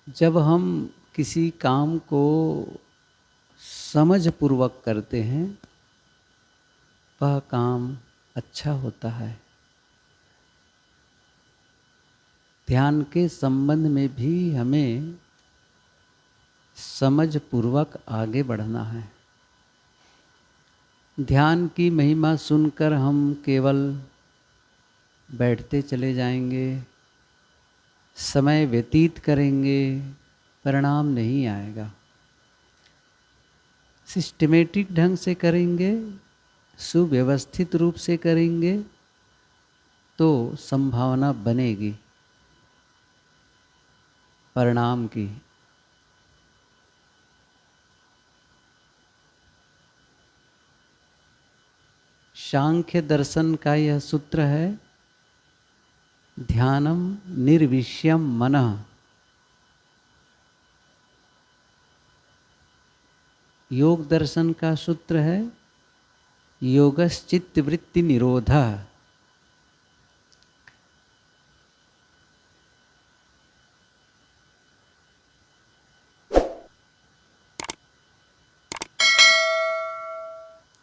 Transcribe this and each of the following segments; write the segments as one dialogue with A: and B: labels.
A: जब हम किसी काम को समझ पूर्वक करते हैं वह काम अच्छा होता है। ध्यान के संबंध में भी हमें समझ पूर्वक आगे बढ़ना है। ध्यान की महिमा सुनकर हम केवल बैठते चले जाएंगे, समय व्यतीत करेंगे, परिणाम नहीं आएगा। सिस्टमेटिक ढंग से करेंगे, सुव्यवस्थित रूप से करेंगे तो संभावना बनेगी परिणाम की। सांख्य दर्शन का यह सूत्र है, ध्यानम निर्विष्यम मनः। योग दर्शन का सूत्र है, योगश्चित्त वृत्ति निरोधः।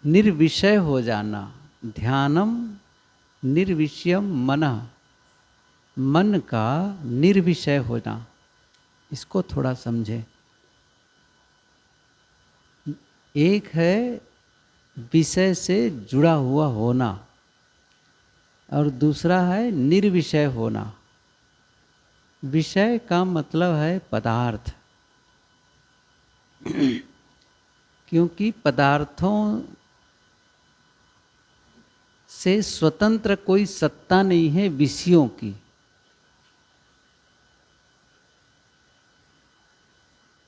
A: निर्विषय हो जाना, ध्यानम निर्विषयम मनः, मन का निर्विषय होना। इसको थोड़ा समझें। एक है विषय से जुड़ा हुआ होना और दूसरा है निर्विषय होना। विषय का मतलब है पदार्थ, क्योंकि पदार्थों से स्वतंत्र कोई सत्ता नहीं है विषयों की।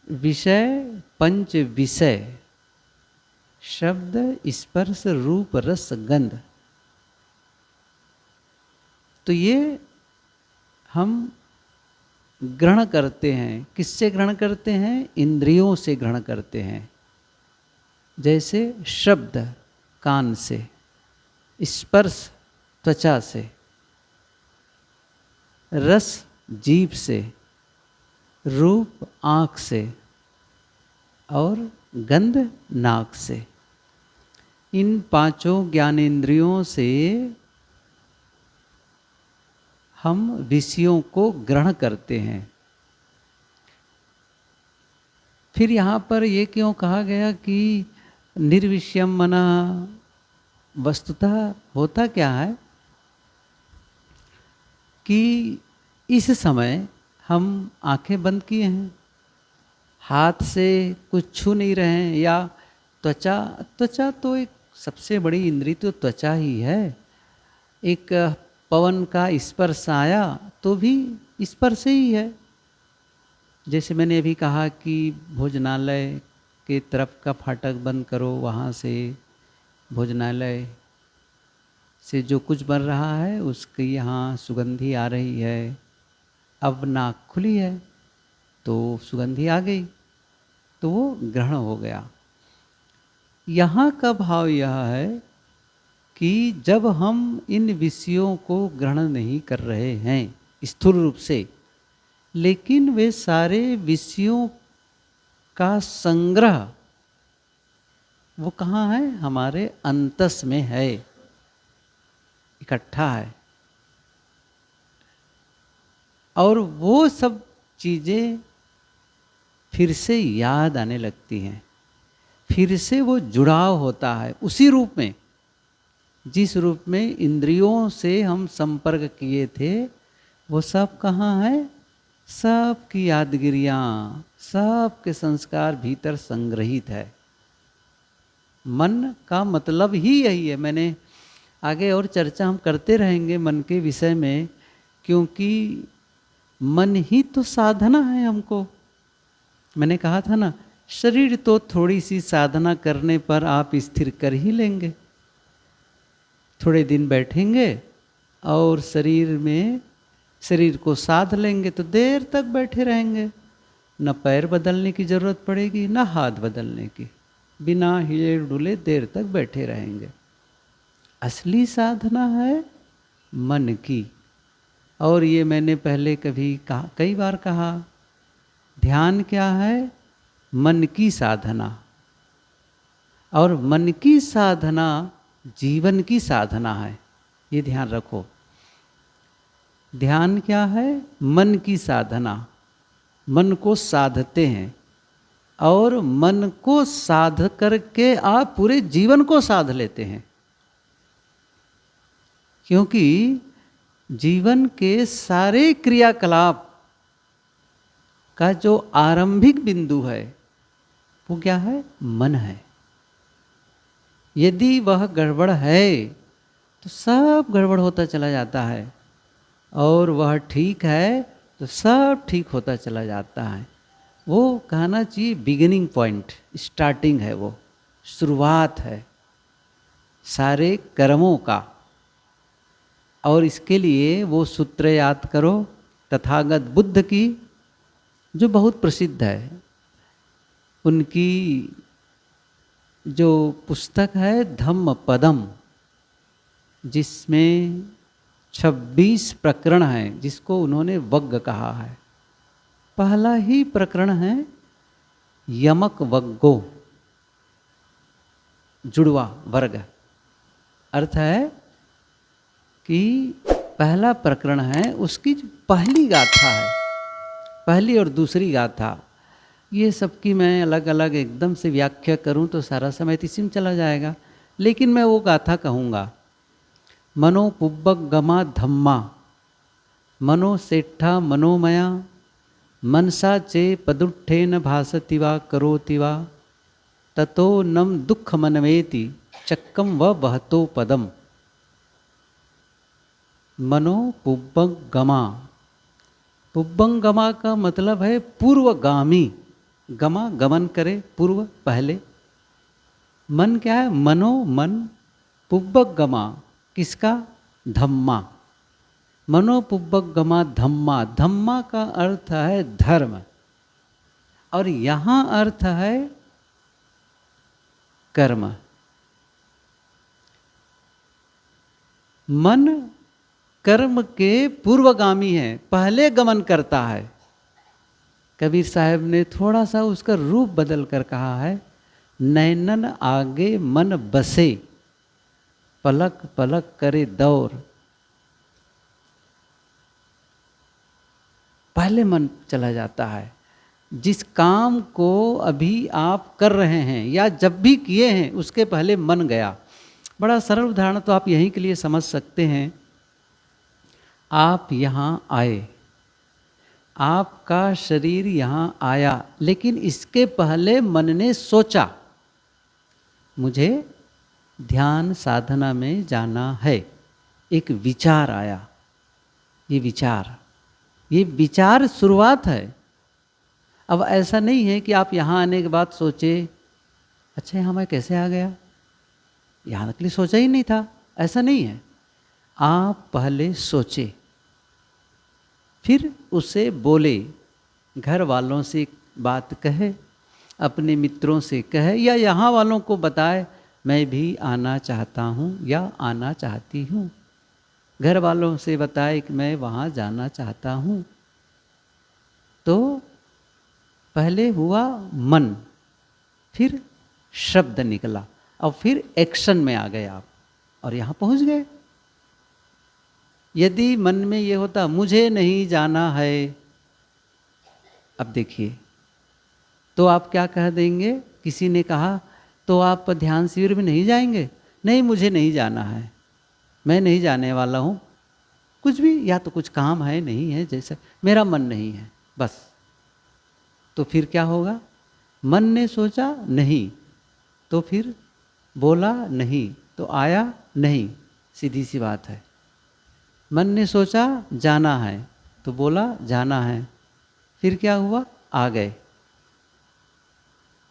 A: विषय पंच विषय, शब्द स्पर्श रूप रस गंध, तो ये हम ग्रहण करते हैं। किससे ग्रहण करते हैं? इंद्रियों से ग्रहण करते हैं। जैसे शब्द कान से, स्पर्श त्वचा से, रस जीभ से, रूप आँख से और गंध नाक से। इन पांचों ज्ञानेंद्रियों से हम विषयों को ग्रहण करते हैं। फिर यहाँ पर ये क्यों कहा गया कि निर्विषयम मनः? वस्तुतः होता क्या है कि इस समय हम आंखें बंद किए हैं, हाथ से कुछ छू नहीं रहे हैं, या त्वचा तो एक सबसे बड़ी इंद्रिय तो त्वचा ही है। एक पवन का स्पर्श आया तो भी स्पर्श ही है। जैसे मैंने अभी कहा कि भोजनालय के तरफ का फाटक बंद करो, वहाँ से भोजनालय से जो कुछ बन रहा है उसकी यहाँ सुगंधी आ रही है। अब नाक खुली है तो सुगंधी आ गई, तो वो ग्रहण हो गया। यहाँ का भाव यह है कि जब हम इन विषयों को ग्रहण नहीं कर रहे हैं स्थूल रूप से, लेकिन वे सारे विषयों का संग्रह वो कहाँ है? हमारे अंतस में है, इकट्ठा है। और वो सब चीज़ें फिर से याद आने लगती हैं, फिर से वो जुड़ाव होता है उसी रूप में जिस रूप में इंद्रियों से हम संपर्क किए थे। वो सब कहाँ है? सब की यादगिरियाँ, सब के संस्कार भीतर संग्रहित है। मन का मतलब ही यही है। मैंने आगे और चर्चा हम करते रहेंगे मन के विषय में, क्योंकि मन ही तो साधना है हमको। मैंने कहा था ना, शरीर तो थोड़ी सी साधना करने पर आप स्थिर कर ही लेंगे। थोड़े दिन बैठेंगे और शरीर को साध लेंगे तो देर तक बैठे रहेंगे। न पैर बदलने की जरूरत पड़ेगी, न हाथ बदलने की, बिना हिले डुले देर तक बैठे रहेंगे। असली साधना है मन की। और ये मैंने पहले कई बार कहा ध्यान क्या है? मन की साधना। और मन की साधना जीवन की साधना है, ये ध्यान रखो। ध्यान क्या है? मन की साधना। मन को साधते हैं और मन को साध करके आप पूरे जीवन को साध लेते हैं। क्योंकि जीवन के सारे क्रियाकलाप का जो आरंभिक बिंदु है वो क्या है? मन है। यदि वह गड़बड़ है तो सब गड़बड़ होता चला जाता है, और वह ठीक है तो सब ठीक होता चला जाता है। वो कहना चाहिए बिगिनिंग पॉइंट, स्टार्टिंग है, वो शुरुआत है सारे कर्मों का। और इसके लिए वो सूत्र याद करो तथागत बुद्ध की, जो बहुत प्रसिद्ध है। उनकी जो पुस्तक है धम्म पदम, जिसमें 26 प्रकरण हैं, जिसको उन्होंने वग्ग कहा है। पहला ही प्रकरण है यमक वग्गो, जुड़वा वर्ग। अर्थ है कि पहला प्रकरण है, उसकी जो पहली गाथा है, पहली और दूसरी गाथा, ये सब की मैं अलग अलग एकदम से व्याख्या करूं तो सारा समय इसी में चला जाएगा। लेकिन मैं वो गाथा कहूँगा। मनो पुब्बगमा धम्मा, मनो सेठा मनोमया, मनसा चे पदुट्ठेन भासति वा करोति वा, ततो नम दुख मनमेति चक्कम व बहतो पदम। मनो पुब्बगमा, पुब्बंगमा का मतलब है पूर्वगामी। गमा गमन करे, पूर्व पहले। मन क्या है? मनो मन। पुब्बगमा किसका? धम्मा। मनो पुब्बगमा धम्मा, धम्मा का अर्थ है धर्म, और यहाँ अर्थ है कर्म। मन कर्म के पूर्वगामी है, पहले गमन करता है। कबीर साहब ने थोड़ा सा उसका रूप बदल कर कहा है, नैनन आगे मन बसे, पलक पलक करे दौर। पहले मन चला जाता है। जिस काम को अभी आप कर रहे हैं या जब भी किए हैं, उसके पहले मन गया। बड़ा सरल उदाहरण तो आप यहीं के लिए समझ सकते हैं। आप यहाँ आए, आपका शरीर यहाँ आया, लेकिन इसके पहले मन ने सोचा मुझे ध्यान साधना में जाना है। एक विचार आया, ये विचार शुरुआत है। अब ऐसा नहीं है कि आप यहाँ आने के बाद सोचे अच्छा यहाँ मैं कैसे आ गया, यहाँ के लिए सोचा ही नहीं था। ऐसा नहीं है। आप पहले सोचे, फिर उसे बोले, घर वालों से बात कहे, अपने मित्रों से कहे, या यहाँ वालों को बताए मैं भी आना चाहता हूँ या आना चाहती हूँ। घर वालों से बताए कि मैं वहाँ जाना चाहता हूँ। तो पहले हुआ मन, फिर शब्द निकला, और फिर एक्शन में आ गए आप और यहाँ पहुँच गए। यदि मन में ये होता मुझे नहीं जाना है, अब देखिए, तो आप क्या कह देंगे? किसी ने कहा तो आप ध्यान शिविर में नहीं जाएंगे? नहीं, मुझे नहीं जाना है, मैं नहीं जाने वाला हूँ। कुछ भी, या तो कुछ काम है, नहीं है, जैसे मेरा मन नहीं है, बस। तो फिर क्या होगा? मन ने सोचा नहीं, तो फिर बोला नहीं, तो आया नहीं। सीधी सी बात है। मन ने सोचा जाना है, तो बोला जाना है, फिर क्या हुआ? आ गए।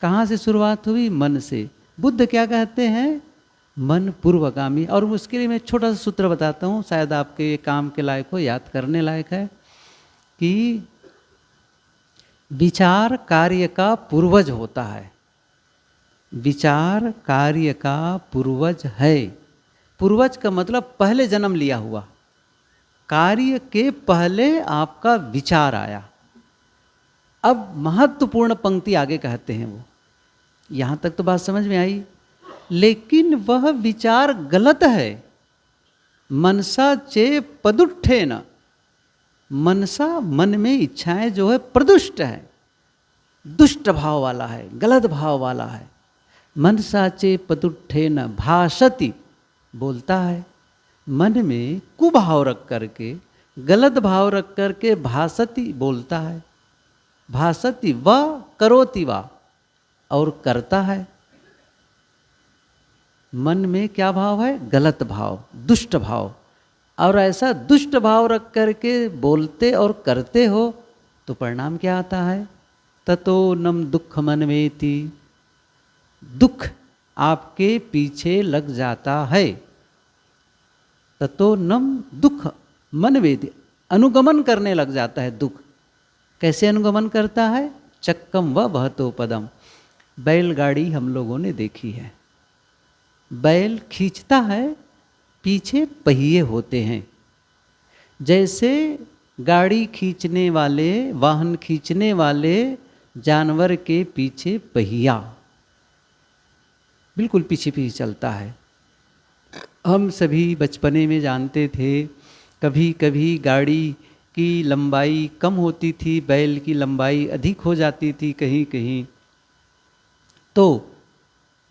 A: कहाँ से शुरुआत हुई? मन से। बुद्ध क्या कहते हैं? मन पूर्वगामी। और उसके लिए मैं छोटा सा सूत्र बताता हूँ, शायद आपके ये काम के लायक हो, याद करने लायक है, कि विचार कार्य का पूर्वज होता है। विचार कार्य का पूर्वज है। पूर्वज का मतलब पहले जन्म लिया हुआ। कार्य के पहले आपका विचार आया। अब महत्वपूर्ण पंक्ति आगे कहते हैं वो, यहाँ तक तो बात समझ में आई, लेकिन वह विचार गलत है। मनसा चे पदुत्थेन, मनसा मन में इच्छाएं जो है प्रदुष्ट है, दुष्ट भाव वाला है, गलत भाव वाला है। मनसा चे पदुत्थेन भाषति, बोलता है, मन में कुभाव रख करके, गलत भाव रख करके भाषति बोलता है, भाषति व करोति वा, और करता है। मन में क्या भाव है? गलत भाव, दुष्ट भाव। और ऐसा दुष्ट भाव रख करके बोलते और करते हो तो परिणाम क्या आता है? ततो नम दुख मनवेति, दुख आपके पीछे लग जाता है। ततो नम दुख मनवेति, अनुगमन करने लग जाता है दुख। कैसे अनुगमन करता है? चक्कम व बहतो पदम, बैलगाड़ी हम लोगों ने देखी है। बैल खींचता है, पीछे पहिए होते हैं। जैसे गाड़ी खींचने वाले, वाहन खींचने वाले जानवर के पीछे पहिया बिल्कुल पीछे पीछे चलता है। हम सभी बचपने में जानते थे, कभी कभी गाड़ी की लंबाई कम होती थी, बैल की लंबाई अधिक हो जाती थी कहीं कहीं, तो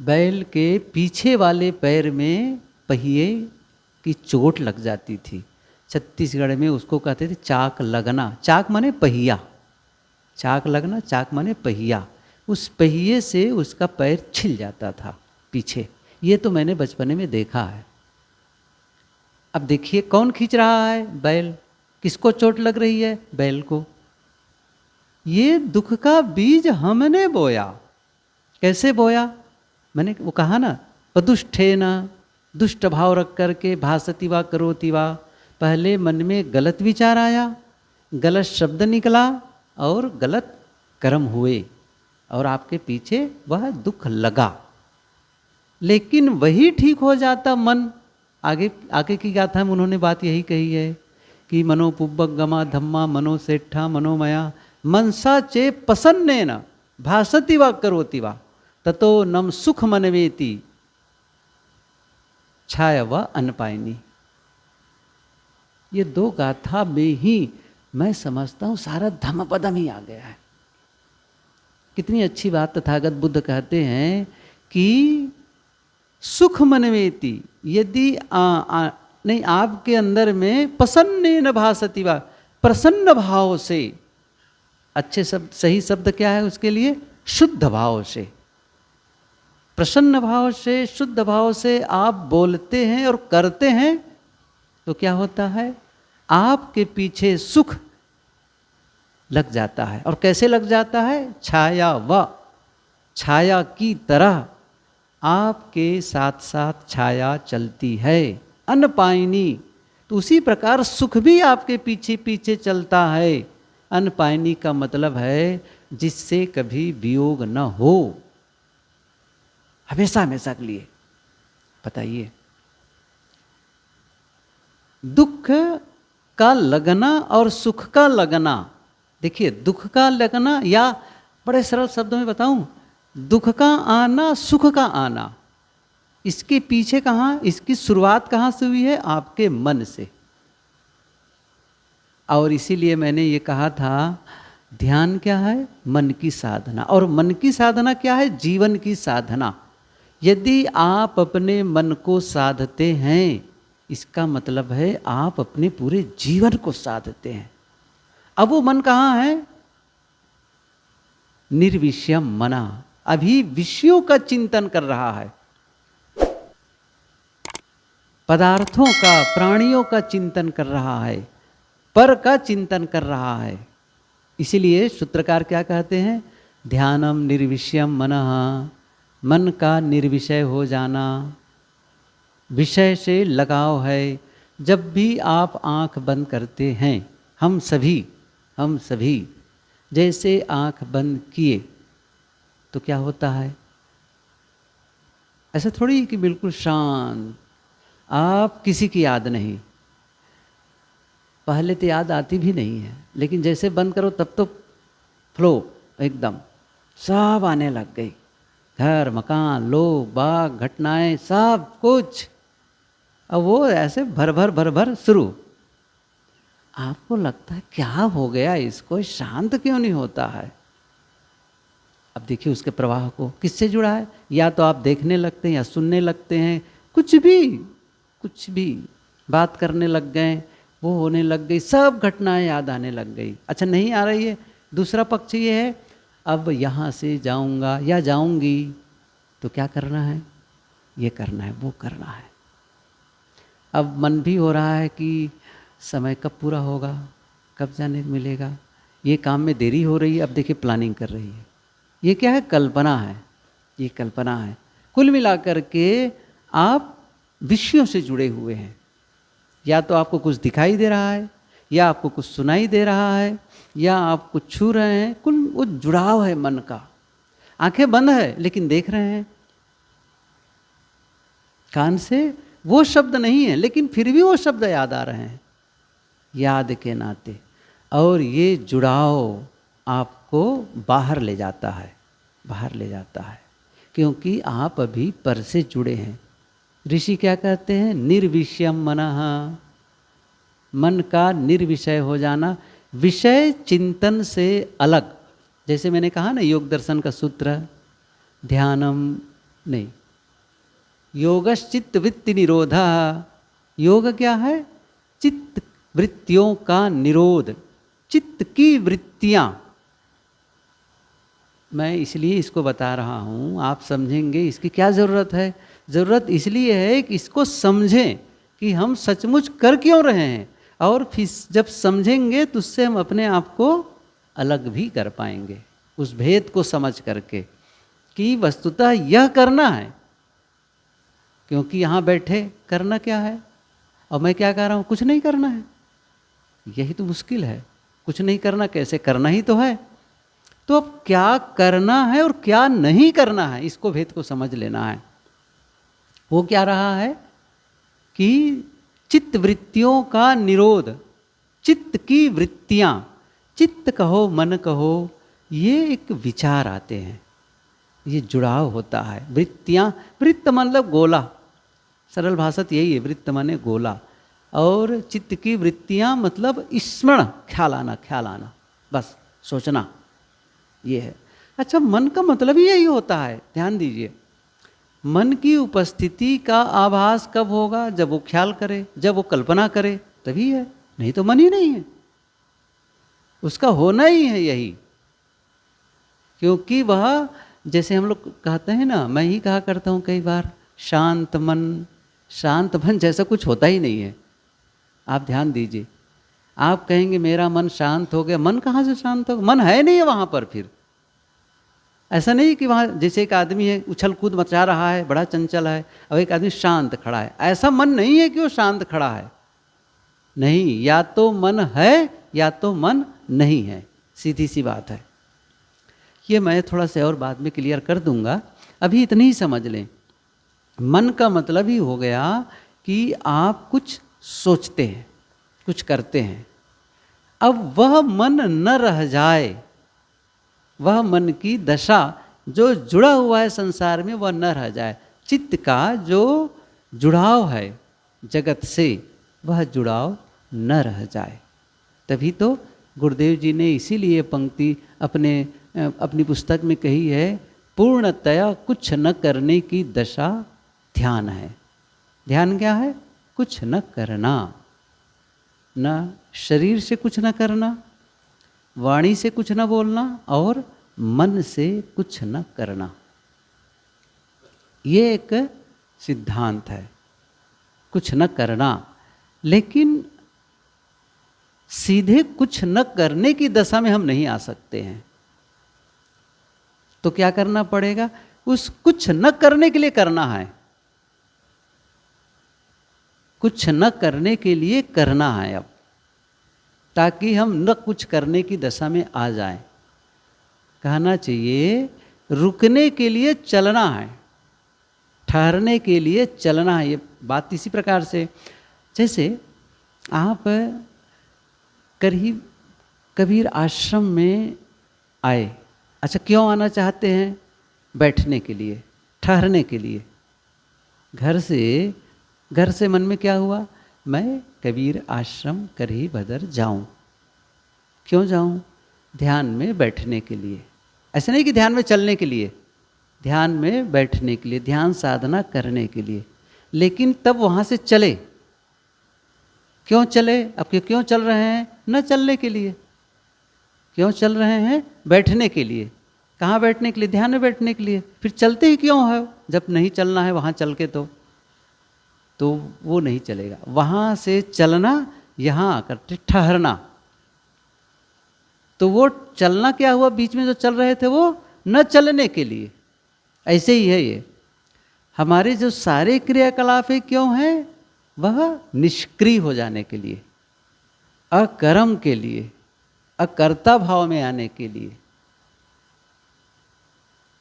A: बैल के पीछे वाले पैर में पहिए की चोट लग जाती थी। छत्तीसगढ़ में उसको कहते थे चाक लगना। चाक माने पहिया, चाक लगना, चाक माने पहिया। उस पहिए से उसका पैर छिल जाता था पीछे। ये तो मैंने बचपने में देखा है। अब देखिए कौन खींच रहा है? बैल। किसको चोट लग रही है? बैल को। ये दुख का बीज हमने बोया। कैसे बोया? मैंने वो कहा ना, पदुष्ठेन, दुष्ट भाव रख करके, भासति वा करोति वा। पहले मन में गलत विचार आया, गलत शब्द निकला और गलत कर्म हुए और आपके पीछे वह दुख लगा। लेकिन वही ठीक हो जाता मन। आगे आगे की गाथा में उन्होंने बात यही कही है कि मनो पुब्बगमा धम्मा मनो सेठा मनोमया मनसा चे पसन्नेन भासति वा करोति वा ततो नम सुख मनवेति छाया व अनपायनी। ये दो गाथा में ही मैं समझता हूँ सारा धम्मपदम ही आ गया है। कितनी अच्छी बात तथागत बुद्ध कहते हैं कि सुख मनवेति, यदि नहीं आपके अंदर में प्रसन्न भासति वा, प्रसन्न भाव से, अच्छे शब्द, सही शब्द क्या है उसके लिए? शुद्ध भाव से, प्रसन्न भाव से, शुद्ध भाव से आप बोलते हैं और करते हैं तो क्या होता है? आपके पीछे सुख लग जाता है। और कैसे लग जाता है? छाया व, छाया की तरह आपके साथ साथ छाया चलती है। अनपायनी, तो उसी प्रकार सुख भी आपके पीछे पीछे चलता है। अनपायनी का मतलब है जिससे कभी वियोग न हो, हमेशा हमेशा के लिए। बताइए, दुख का लगना और सुख का लगना। देखिए, दुख का लगना, या बड़े सरल शब्दों में बताऊं, दुख का आना, सुख का आना, इसके पीछे कहाँ, इसकी शुरुआत कहाँ से हुई है? आपके मन से। और इसीलिए मैंने ये कहा था, ध्यान क्या है? मन की साधना। और मन की साधना क्या है? जीवन की साधना। यदि आप अपने मन को साधते हैं, इसका मतलब है आप अपने पूरे जीवन को साधते हैं। अब वो मन कहाँ है? निर्विषयम मना, अभी विषयों का चिंतन कर रहा है, पदार्थों का, प्राणियों का चिंतन कर रहा है, पर का चिंतन कर रहा है। इसीलिए सूत्रकार क्या कहते हैं? ध्यानम निर्विषयम मनः, मन का निर्विषय हो जाना, विषय से लगाव है। जब भी आप आंख बंद करते हैं, हम सभी जैसे आंख बंद किए तो क्या होता है? ऐसा थोड़ी कि बिल्कुल शांत, आप किसी की याद नहीं, पहले तो याद आती भी नहीं है, लेकिन जैसे बंद करो तब तो फ्लो एकदम सब आने लग गई, घर मकान लोग बाग घटनाएं सब कुछ। अब वो ऐसे भर भर शुरू। आपको लगता है क्या हो गया इसको, शांत क्यों नहीं होता है? अब देखिए उसके प्रवाह को, किससे जुड़ा है? या तो आप देखने लगते हैं या सुनने लगते हैं, कुछ भी बात करने लग गए, वो होने लग गई, सब घटनाएं याद आने लग गई। अच्छा नहीं आ रही है, दूसरा पक्ष ये है, अब यहाँ से जाऊँगा या जाऊँगी तो क्या करना है, ये करना है वो करना है। अब मन भी हो रहा है कि समय कब पूरा होगा, कब जाने मिलेगा, ये काम में देरी हो रही है। अब देखिए प्लानिंग कर रही है, ये क्या है, कल्पना है, ये कल्पना है। कुल मिलाकर के आप विषयों से जुड़े हुए हैं, या तो आपको कुछ दिखाई दे रहा है, या आपको कुछ सुनाई दे रहा है, या आप कुछ छू रहे हैं, कुल वो जुड़ाव है मन का। आंखें बंद है लेकिन देख रहे हैं, कान से वो शब्द नहीं है लेकिन फिर भी वो शब्द याद आ रहे हैं, याद के नाते। और ये जुड़ाव आपको बाहर ले जाता है, बाहर ले जाता है, क्योंकि आप अभी पर से जुड़े हैं। ऋषि क्या कहते हैं, निर्विषयम मनः, मन का निर्विषय हो जाना, विषय चिंतन से अलग। जैसे मैंने कहा ना योग दर्शन का सूत्र, ध्यानम नहीं, योगश्चित्त वृत्ति निरोधा। योग क्या है, चित्त वृत्तियों का निरोध, चित्त की वृत्तियां। मैं इसलिए इसको बता रहा हूँ, आप समझेंगे इसकी क्या ज़रूरत है। ज़रूरत इसलिए है कि इसको समझें कि हम सचमुच कर क्यों रहे हैं, और फिर जब समझेंगे तो उससे हम अपने आप को अलग भी कर पाएंगे, उस भेद को समझ करके कि वस्तुतः यह करना है। क्योंकि यहाँ बैठे करना क्या है, और मैं क्या कह रहा हूँ, कुछ नहीं करना है। यही तो मुश्किल है, कुछ नहीं करना, कैसे करना ही तो है। तो अब क्या करना है और क्या नहीं करना है, इसको भेद को समझ लेना है। वो क्या रहा है कि चित्त वृत्तियों का निरोध, चित्त की वृत्तियां, चित्त कहो मन कहो, ये एक विचार आते हैं, ये जुड़ाव होता है। वृत्तियां, वृत्त मतलब गोला, सरल भाषा तो यही है, वृत्त माने गोला। और चित्त की वृत्तियां मतलब स्मरण, ख्याल आना, बस सोचना, ये है। अच्छा, मन का मतलब ही यही होता है, ध्यान दीजिए। मन की उपस्थिति का आभास कब होगा, जब वो ख्याल करे, जब वो कल्पना करे, तभी है, नहीं तो मन ही नहीं है, उसका होना ही है यही। क्योंकि वह, जैसे हम लोग कहते हैं ना, मैं ही कहा करता हूँ कई बार, शांत मन जैसा कुछ होता ही नहीं है। आप ध्यान दीजिए, आप कहेंगे मेरा मन शांत हो गया, मन कहाँ से शांत होगा, मन है नहीं है वहाँ पर। फिर ऐसा नहीं कि वहाँ जैसे एक आदमी है उछल कूद मचा रहा है, बड़ा चंचल है, और एक आदमी शांत खड़ा है, ऐसा मन नहीं है कि वो शांत खड़ा है। नहीं, या तो मन है या तो मन नहीं है, सीधी सी बात है। ये मैं थोड़ा सा और बाद में क्लियर कर दूंगा, अभी इतनी ही समझ लें। मन का मतलब ही हो गया कि आप कुछ सोचते हैं, कुछ करते हैं, अब वह मन न रह जाए, वह मन की दशा जो जुड़ा हुआ है संसार में वह न रह जाए। चित्त का जो जुड़ाव है जगत से, वह जुड़ाव न रह जाए। तभी तो गुरुदेव जी ने इसीलिए पंक्ति अपनी पुस्तक में कही है, पूर्णतया कुछ न करने की दशा ध्यान है। ध्यान क्या है, कुछ न करना, न शरीर से कुछ न करना, वाणी से कुछ न बोलना, और मन से कुछ न करना। ये एक सिद्धांत है, कुछ न करना। लेकिन सीधे कुछ न करने की दशा में हम नहीं आ सकते हैं, तो क्या करना पड़ेगा, उस कुछ न करने के लिए करना है, कुछ न करने के लिए करना है अब, ताकि हम न कुछ करने की दशा में आ जाएं। कहना चाहिए रुकने के लिए चलना है, ठहरने के लिए चलना है। ये बात इसी प्रकार से, जैसे आप करीब कबीर आश्रम में आए। अच्छा, क्यों आना चाहते हैं? बैठने के लिए, ठहरने के लिए। घर से मन में क्या हुआ? मैं कबीर आश्रम करही भदर जाऊं। क्यों जाऊं? ध्यान में बैठने के लिए। ऐसे नहीं कि ध्यान में चलने के लिए, ध्यान में बैठने के लिए, ध्यान साधना करने के लिए। लेकिन तब वहां से चले। क्यों चले? अब क्यों चल रहे हैं? न चलने के लिए। क्यों चल रहे हैं? बैठने के लिए। कहाँ बैठने के लिए? ध्यान में बैठने के लिए। फिर चलते ही क्यों है जब नहीं चलना है वहाँ चल के? तो वो नहीं चलेगा। वहाँ से चलना, यहाँ आकर ठहरना। तो वो चलना क्या हुआ? बीच में जो चल रहे थे वो न चलने के लिए। ऐसे ही है ये हमारे जो सारे क्रियाकलाप है, क्यों है? वह निष्क्रिय हो जाने के लिए, अकर्म के लिए, अकर्ता भाव में आने के लिए,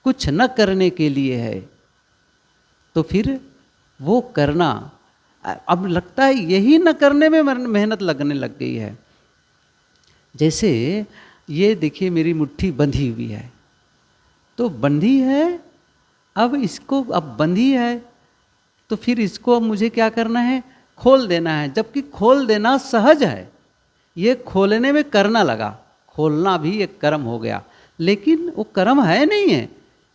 A: कुछ न करने के लिए है। तो फिर वो करना, अब लगता है यही न करने में मेहनत लगने लग गई है। जैसे ये देखिए, मेरी मुट्ठी बंधी हुई है, तो बंधी है, अब इसको, अब बंधी है तो फिर इसको अब मुझे क्या करना है? खोल देना है। जबकि खोल देना सहज है, ये खोलने में करना लगा। खोलना भी एक कर्म हो गया, लेकिन वो कर्म है नहीं है,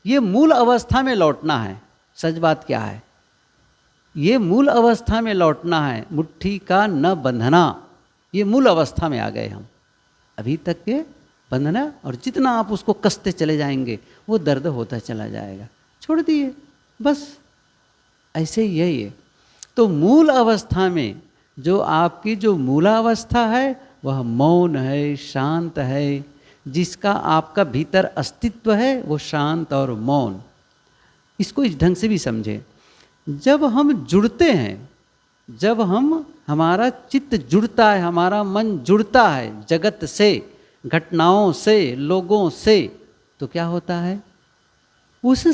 A: ये मूल अवस्था में लौटना है। सच बात क्या है? ये मूल अवस्था में लौटना है। मुट्ठी का न बंधना, ये मूल अवस्था में आ गए हम। अभी तक के बंधना, और जितना आप उसको कसते चले जाएंगे वो दर्द होता चला जाएगा। छोड़ दिए बस, ऐसे ही है ये। तो मूल अवस्था में जो आपकी जो मूलावस्था है वह मौन है, शांत है। जिसका आपका भीतर अस्तित्व है वो शांत और मौन। इसको इस ढंग से भी समझें। जब हम जुड़ते हैं, जब हमारा चित्त जुड़ता है, हमारा मन जुड़ता है जगत से, घटनाओं से, लोगों से, तो क्या होता है? उस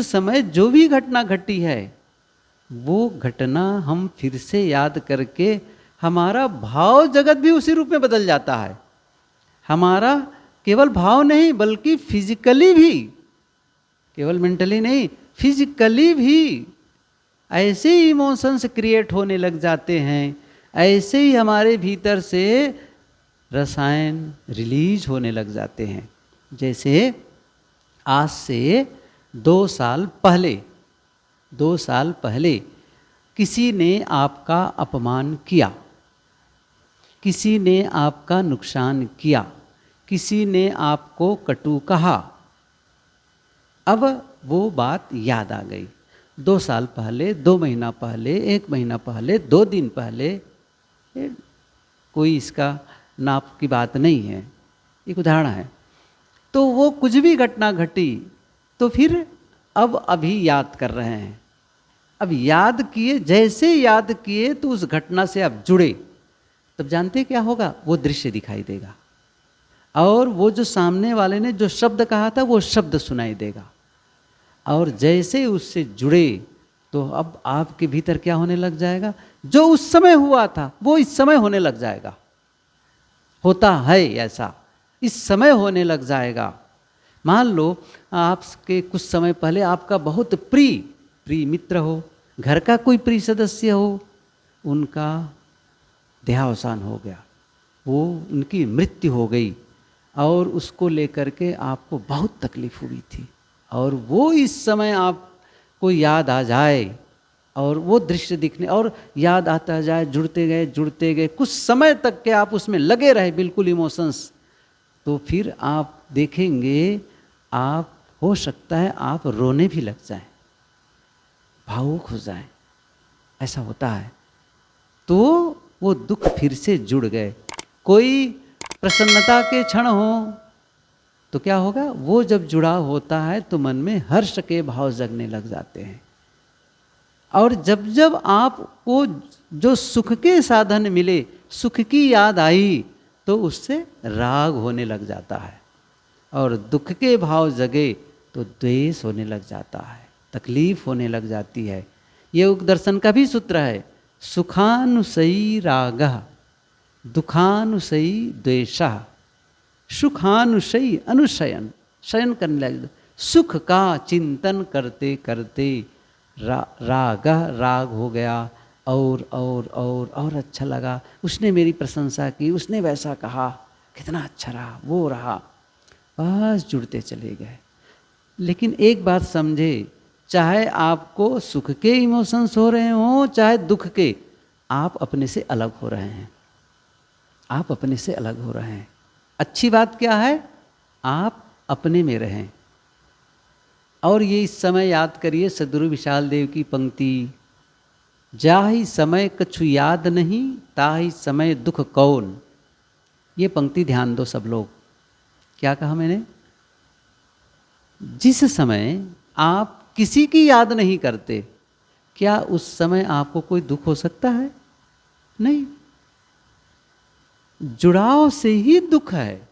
A: समय जो भी घटना घटी है वो घटना हम फिर से याद करके हमारा भाव जगत भी उसी रूप में बदल जाता है। हमारा केवल भाव नहीं बल्कि फिजिकली भी, केवल मेंटली नहीं, फिजिकली भी ऐसे ही इमोशंस क्रिएट होने लग जाते हैं। ऐसे ही हमारे भीतर से रसायन रिलीज होने लग जाते हैं। जैसे आज से 2 साल पहले किसी ने आपका अपमान किया, किसी ने आपका नुकसान किया, किसी ने आपको कटु कहा। अब वो बात याद आ गई। 2 साल पहले, 2 महीना पहले, 1 महीना पहले, 2 दिन पहले, कोई इसका नाप की बात नहीं है, एक उदाहरण है। तो वो कुछ भी घटना घटी तो फिर अब अभी याद कर रहे हैं। अब याद किए, जैसे याद किए तो उस घटना से अब जुड़े, तब जानते क्या होगा? वो दृश्य दिखाई देगा और वो जो सामने वाले ने जो शब्द कहा था वो शब्द सुनाई देगा। और जैसे उससे जुड़े तो अब आपके भीतर क्या होने लग जाएगा? जो उस समय हुआ था वो इस समय होने लग जाएगा। होता है ऐसा, इस समय होने लग जाएगा। मान लो आपके कुछ समय पहले आपका बहुत प्रिय मित्र हो, घर का कोई प्रिय सदस्य हो, उनका देहावसान हो गया, वो उनकी मृत्यु हो गई और उसको लेकर के आपको बहुत तकलीफ हुई थी। और वो इस समय आपको याद आ जाए और वो दृश्य दिखने और याद आता जाए, जुड़ते गए कुछ समय तक के आप उसमें लगे रहे, बिल्कुल इमोशंस, तो फिर आप देखेंगे, आप हो सकता है आप रोने भी लग जाएं, भावुक हो जाएं, ऐसा होता है। तो वो दुख फिर से जुड़ गए। कोई प्रसन्नता के क्षण हो तो क्या होगा? वो जब जुड़ा होता है तो मन में हर्ष के भाव जगने लग जाते हैं। और जब जब आपको जो सुख के साधन मिले, सुख की याद आई, तो उससे राग होने लग जाता है। और दुख के भाव जगे तो द्वेष होने लग जाता है, तकलीफ होने लग जाती है। योग दर्शन का भी सूत्र है, सुखानुसयी रागः दुखानुसयी द्वेषः। सुखानुशयी, अनुशयन, शयन करने लगे, सुख का चिंतन करते करते राग हो गया, और अच्छा लगा, उसने मेरी प्रशंसा की, उसने वैसा कहा, कितना अच्छा रहा, वो रहा, बस जुड़ते चले गए। लेकिन एक बात समझे, चाहे आपको सुख के इमोशंस हो रहे हों चाहे दुख के, आप अपने से अलग हो रहे हैं, आप अपने से अलग हो रहे हैं। अच्छी बात क्या है, आप अपने में रहें। और ये इस समय याद करिए सद्गुरु विशाल देव की पंक्ति, जाहि समय कछु याद नहीं, ताहि समय दुख कौन। ये पंक्ति ध्यान दो सब लोग। क्या कहा मैंने? जिस समय आप किसी की याद नहीं करते, क्या उस समय आपको कोई दुख हो सकता है? नहीं। जुड़ाव से ही दुख है।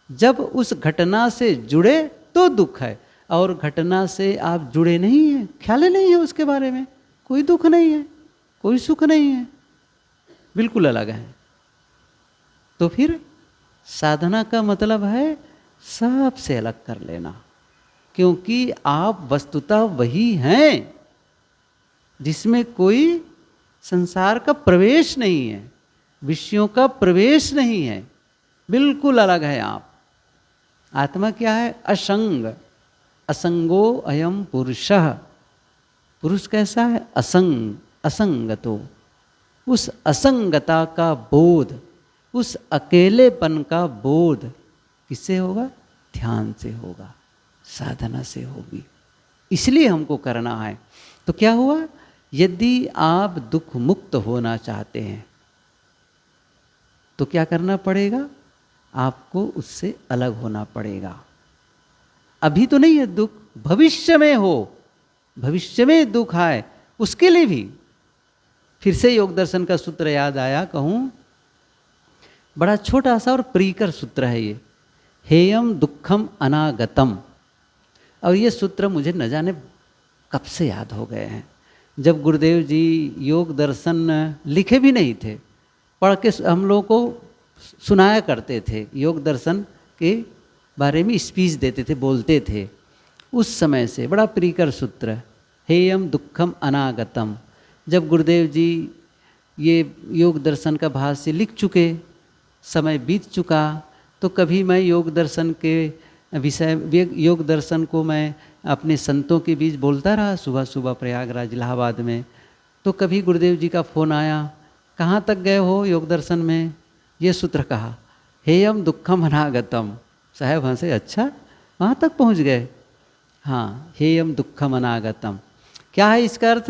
A: जब उस घटना से जुड़े तो दुख है, और घटना से आप जुड़े नहीं हैं, ख्याल नहीं है उसके बारे में, कोई दुख नहीं है, कोई सुख नहीं है, बिल्कुल अलग है। तो फिर साधना का मतलब है सबसे अलग कर लेना, क्योंकि आप वस्तुतः वही हैं जिसमें कोई संसार का प्रवेश नहीं है, विषयों का प्रवेश नहीं है, बिल्कुल अलग है आप। आत्मा क्या है? असंग, असंगो अयम पुरुषः। पुरुष कैसा है? असंग, असंगतो। उस असंगता का बोध, उस अकेलेपन का बोध किससे होगा? ध्यान से होगा, साधना से होगी। इसलिए हमको करना है। तो क्या हुआ? यदि आप दुख मुक्त होना चाहते हैं तो क्या करना पड़ेगा? आपको उससे अलग होना पड़ेगा। अभी तो नहीं है दुख, भविष्य में हो, भविष्य में दुख आए उसके लिए भी। फिर से योग दर्शन का सूत्र याद आया, कहूं बड़ा छोटा सा और प्रीकर सूत्र है ये, हेयम दुखम अनागतम। और ये सूत्र मुझे न जाने कब से याद हो गए हैं। जब गुरुदेव जी योग दर्शन लिखे भी नहीं थे, पढ़ के हम लोगों को सुनाया करते थे, योग दर्शन के बारे में स्पीच देते थे, बोलते थे। उस समय से बड़ा प्रीकर सूत्र, हेयम दुखम अनागतम। जब गुरुदेव जी ये योग दर्शन का भाष्य लिख चुके, समय बीत चुका, तो कभी मैं योग दर्शन के विषय, योग दर्शन को मैं अपने संतों के बीच बोलता रहा, सुबह सुबह प्रयागराज इलाहाबाद में। तो कभी गुरुदेव जी का फ़ोन आया, कहाँ तक गए हो योग दर्शन में? ये सूत्र कहा, हेयम दुखम अनागतम। साहब हंसे, अच्छा वहाँ तक पहुँच गए? हाँ, हेयम दुखम अनागतम। क्या है इसका अर्थ?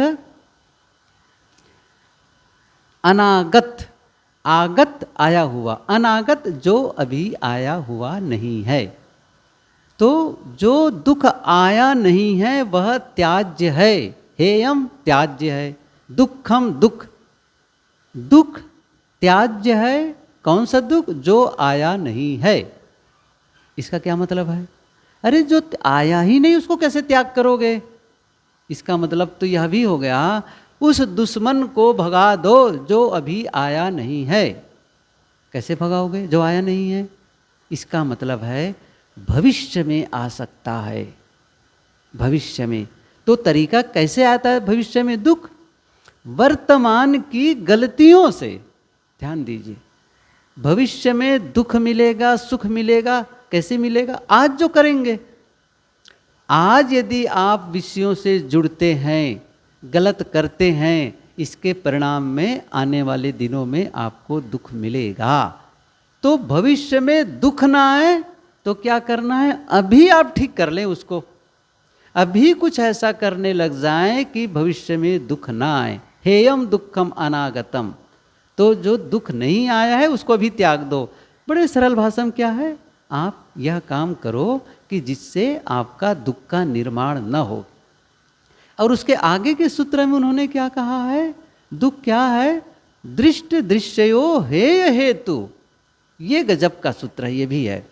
A: अनागत, आगत आया हुआ, अनागत जो अभी आया हुआ नहीं है। तो जो दुख आया नहीं है वह त्याज्य है, हेयम त्याज्य है, दुखम दुख, दुख त्याज्य है। कौन सा दुख? जो आया नहीं है। इसका क्या मतलब है? अरे जो आया ही नहीं उसको कैसे त्याग करोगे? इसका मतलब तो यह भी हो गया, उस दुश्मन को भगा दो जो अभी आया नहीं है। कैसे भगाओगे जो आया नहीं है? इसका मतलब है भविष्य में आ सकता है, भविष्य में। तो तरीका कैसे आता है भविष्य में दुख? वर्तमान की गलतियों से। ध्यान दीजिए, भविष्य में दुख मिलेगा, सुख मिलेगा, कैसे मिलेगा? आज जो करेंगे। आज यदि आप विषयों से जुड़ते हैं, गलत करते हैं, इसके परिणाम में आने वाले दिनों में आपको दुख मिलेगा। तो भविष्य में दुख ना आए तो क्या करना है? अभी आप ठीक कर लें उसको, अभी कुछ ऐसा करने लग जाएं कि भविष्य में दुख ना आए। हेयम दुखम अनागतम। तो जो दुख नहीं आया है उसको भी त्याग दो। बड़े सरल भाषा में क्या है? आप यह काम करो कि जिससे आपका दुख का निर्माण न हो। और उसके आगे के सूत्र में उन्होंने क्या कहा है? दुख क्या है? दृष्ट दृश्यो हेय हेतु। ये गजब का सूत्र है, ये भी है।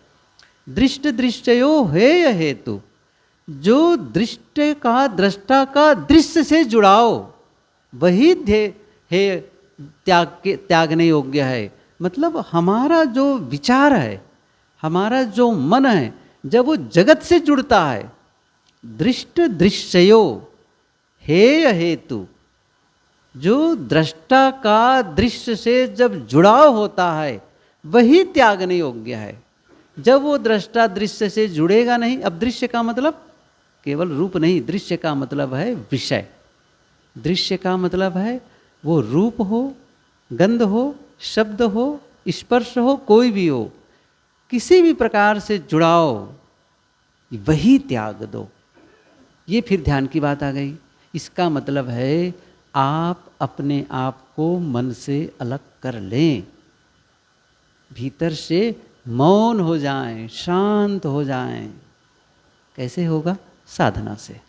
A: दृष्ट दृश्यो हेय हेतु। जो दृष्टि का, दृष्टा का दृश्य से जुड़ाओ, वही त्यागने योग्य है। मतलब हमारा जो विचार है, हमारा जो मन है जब वो जगत से जुड़ता है, दृष्ट दृश्यो हेय हेतु, जो दृष्टा का दृश्य से जब जुड़ाव होता है वही त्यागने योग्य है। जब वो दृष्टा दृश्य से जुड़ेगा नहीं, अब दृश्य का मतलब केवल रूप नहीं, दृश्य का मतलब है विषय। दृश्य का मतलब है वो रूप हो, गंध हो, शब्द हो, स्पर्श हो, कोई भी हो, किसी भी प्रकार से जुड़ाव, वही त्याग दो। ये फिर ध्यान की बात आ गई। इसका मतलब है आप अपने आप को मन से अलग कर लें, भीतर से मौन हो जाएं, शांत हो जाएं। कैसे होगा? साधना से,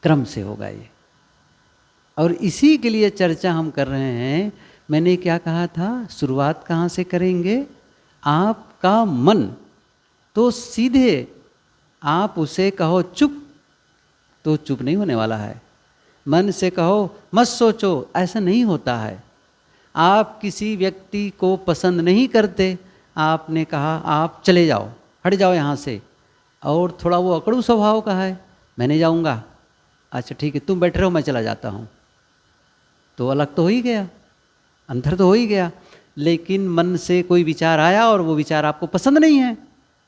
A: क्रम से होगा ये। और इसी के लिए चर्चा हम कर रहे हैं। मैंने क्या कहा था? शुरुआत कहाँ से करेंगे? आपका मन तो सीधे आप उसे कहो चुप, तो चुप नहीं होने वाला है। मन से कहो मत सोचो, ऐसा नहीं होता है। आप किसी व्यक्ति को पसंद नहीं करते, आपने कहा आप चले जाओ, हट जाओ यहाँ से, और थोड़ा वो अकड़ू स्वभाव का है, मैं नहीं जाऊँगा, अच्छा ठीक है तुम बैठे रहो मैं चला जाता हूँ, तो अलग तो हो ही गया, अंतर तो हो ही गया। लेकिन मन से कोई विचार आया और वो विचार आपको पसंद नहीं है,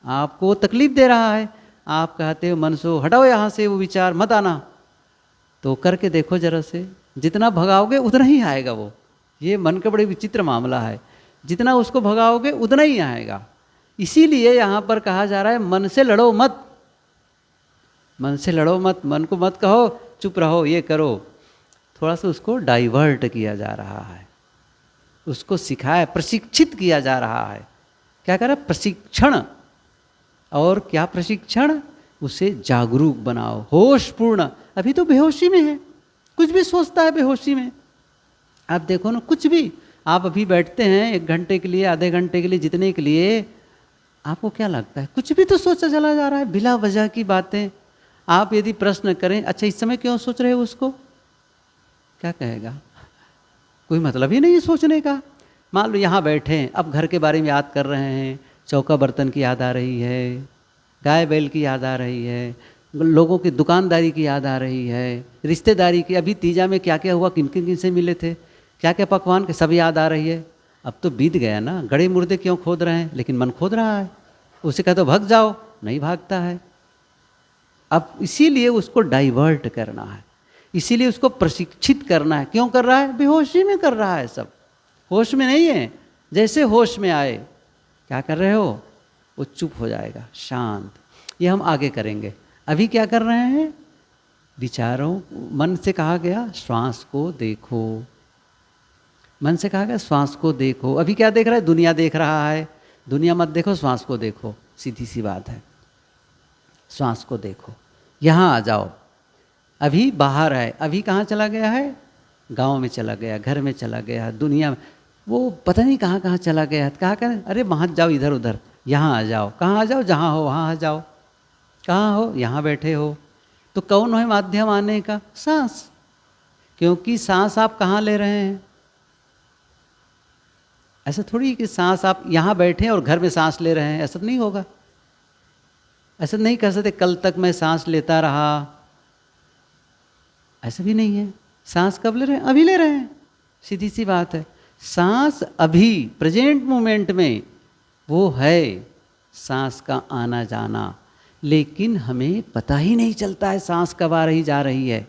A: आपको तकलीफ दे रहा है, आप कहते हो मन से हटाओ यहाँ से, वो विचार मत आना। तो करके देखो जरा से, जितना भगाओगे उतना ही आएगा वो। ये मन का बड़े विचित्र मामला है, जितना उसको भगाओगे उतना ही आएगा। इसीलिए यहाँ पर कहा जा रहा है मन से लड़ो मत, मन से लड़ो मत, मन को मत कहो चुप रहो ये करो। थोड़ा सा उसको डाइवर्ट किया जा रहा है, उसको सिखाया, प्रशिक्षित किया जा रहा है। क्या कर रहा है? प्रशिक्षण। और क्या प्रशिक्षण? उसे जागरूक बनाओ, होशपूर्ण। अभी तो बेहोशी में है, कुछ भी सोचता है बेहोशी में। आप देखो ना, कुछ भी आप अभी बैठते हैं 1 घंटे के लिए, आधे घंटे के लिए, जितने के लिए, आपको क्या लगता है? कुछ भी तो सोचा चला जा रहा है, बिला वजह की बातें। आप यदि प्रश्न करें अच्छा इस समय क्यों सोच रहे हो उसको, क्या कहेगा? कोई मतलब ही नहीं है सोचने का। मान लो यहाँ बैठे हैं, अब घर के बारे में याद कर रहे हैं, चौका बर्तन की याद आ रही है, गाय बैल की याद आ रही है, लोगों की दुकानदारी की याद आ रही है, रिश्तेदारी की, अभी तीजा में क्या क्या हुआ, किन किन से मिले थे, क्या क्या पकवान के, सब याद आ रही है। अब तो बीत गया ना, गड़े मुर्दे क्यों खोद रहे हैं, लेकिन मन खोद रहा है। उसे कहते भाग जाओ, नहीं भागता है। अब इसीलिए उसको डाइवर्ट करना है, इसीलिए उसको प्रशिक्षित करना है। क्यों कर रहा है? बेहोशी में कर रहा है, सब होश में नहीं है। जैसे होश में आए, क्या कर रहे हो? वो चुप हो जाएगा, शांत। ये हम आगे करेंगे। अभी क्या कर रहे हैं? विचारों, मन से कहा गया श्वास को देखो, मन से कहा गया श्वास को देखो। अभी क्या देख रहा है? दुनिया देख रहा है। दुनिया मत देखो, श्वास को देखो, सीधी सी बात है। श्वास को देखो, यहाँ आ जाओ। अभी बाहर है, अभी कहाँ चला गया है? गांव में चला गया, घर में चला गया, दुनिया में, वो पता नहीं कहाँ कहाँ चला गया है। कहाँ कहाँ? अरे वहाँ जाओ, इधर उधर, यहाँ आ जाओ। कहाँ आ जाओ? जहाँ हो वहाँ आ जाओ। कहाँ हो? यहाँ बैठे हो। तो कौन है माध्यम आने का? सांस। क्योंकि सांस आप कहाँ ले रहे हैं? ऐसा थोड़ी कि सांस आप यहाँ बैठे और घर में सांस ले रहे हैं, ऐसा नहीं होगा। ऐसा नहीं कह सकते कल तक मैं सांस लेता रहा, ऐसा भी नहीं है। सांस कब ले रहे हैं? अभी ले रहे हैं, सीधी सी बात है। सांस अभी प्रेजेंट मोमेंट में वो है, सांस का आना जाना, लेकिन हमें पता ही नहीं चलता है सांस कब आ रही जा रही है।